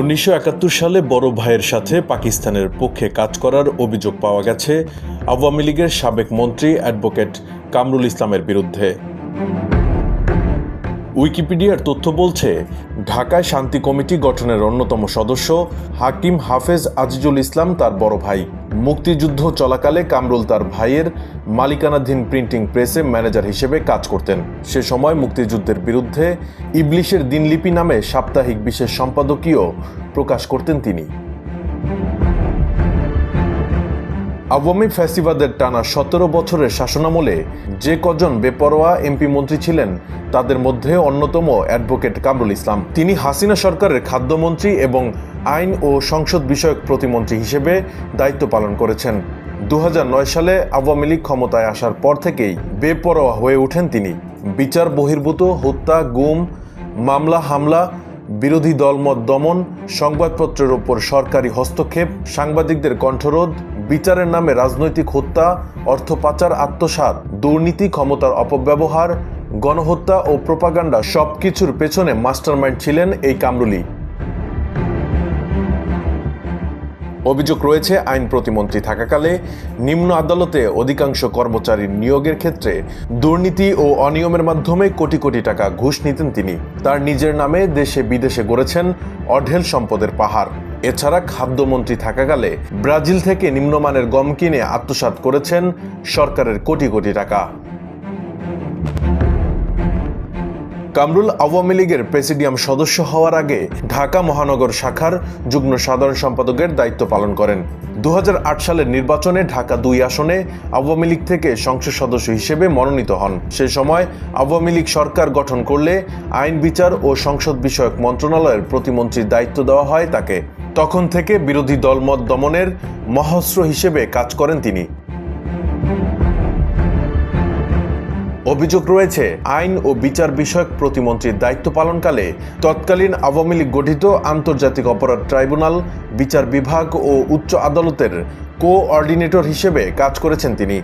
1971 সালে বড় ভাইয়ের সাথে পাকিস্তানের পক্ষে কাজ করার অভিযোগ পাওয়া গেছে আওয়ামী লীগের সাবেক মন্ত্রী অ্যাডভোকেট কামরুল ইসলামের বিরুদ্ধে। উইকিপিডিয়ার তথ্য বলছে, ঢাকায় শান্তি কমিটি গঠনের অন্যতম সদস্য হাকিম হাফেজ আজিজুল ইসলাম তার বড় ভাই। মুক্তিযুদ্ধ চলাকালে কামরুল তার ভাইয়ের মালিকানাধীন প্রিন্টিং প্রেসে ম্যানেজার হিসেবে কাজ করতেন। সে সময় মুক্তিযুদ্ধের বিরুদ্ধে ইবলিশের দিনলিপি নামে সাপ্তাহিক বিশেষ সম্পাদকীয় প্রকাশ করতেন তিনি। আওয়ামী ফ্যাসিবাদের টানা 17 বছরের শাসনামলে যে কজন বেপরোয়া এমপি মন্ত্রী ছিলেন তাদের মধ্যে অন্যতম অ্যাডভোকেট কামরুল ইসলাম। তিনি হাসিনা সরকারের খাদ্যমন্ত্রী এবং আইন ও সংসদ বিষয়ক প্রতিমন্ত্রী হিসেবে দায়িত্ব পালন করেছেন। 2009 সালে আওয়ামী লীগ ক্ষমতায় আসার পর থেকেই বেপরোয়া হয়ে ওঠেন তিনি। বিচার বহির্ভূত হত্যা, গুম, মামলা হামলা, বিরোধী দলমত দমন, সংবাদপত্রের ওপর সরকারি হস্তক্ষেপ, সাংবাদিকদের কণ্ঠরোধ, বিচারের নামে রাজনৈতিক হত্যা, অর্থ পাচার, আত্মসাৎ, দুর্নীতি, ক্ষমতার অপব্যবহার, গণহত্যা ও প্রোপাগান্ডা সবকিছুর পেছনে মাস্টারমাইন্ড ছিলেন এই কামরুলই। অভিযোগ রয়েছে, আইন প্রতিমন্ত্রী থাকাকালে নিম্ন আদালতে অধিকাংশ কর্মচারীর নিয়োগের ক্ষেত্রে দুর্নীতি ও অনিয়মের মাধ্যমে কোটি কোটি টাকা ঘুষ নিতেন তিনি। তার নিজের নামে দেশে বিদেশে গড়েছেন অঢেল সম্পদের পাহাড়। এছাড়া খাদ্যমন্ত্রী থাকাকালে ব্রাজিল থেকে নিম্নমানের গম কিনে আত্মসাৎ করেছেন সরকারের কোটি কোটি টাকা। কামরুল আওয়ামী লীগের প্রেসিডিয়াম সদস্য হওয়ার আগে ঢাকা মহানগর শাখার যুগ্ম সাধারণ সম্পাদকের দায়িত্ব পালন করেন। 2008 সালের নির্বাচনে ঢাকা 2 আসনে আওয়ামী লীগ থেকে সংসদ সদস্য হিসেবে মনোনীত হন। সে সময় আওয়ামী লীগ সরকার গঠন করলে আইন, বিচার ও সংসদ বিষয়ক মন্ত্রণালয়ের প্রতিমন্ত্রীর দায়িত্ব দেওয়া হয় তাকে। তখন থেকে বিরোধী দলমত দমনের মহাস্ত্র হিসেবে কাজ করেন তিনি। অভিযোগ রয়েছে, আইন ও বিচার বিষয়ক প্রতিমন্ত্রীর দায়িত্ব পালনকালে তৎকালীন আওয়ামী লীগ গঠিত আন্তর্জাতিক অপরাধ ট্রাইব্যুনাল, বিচার বিভাগ ও উচ্চ আদালতের কোঅর্ডিনেটর হিসেবে কাজ করেছেন তিনি।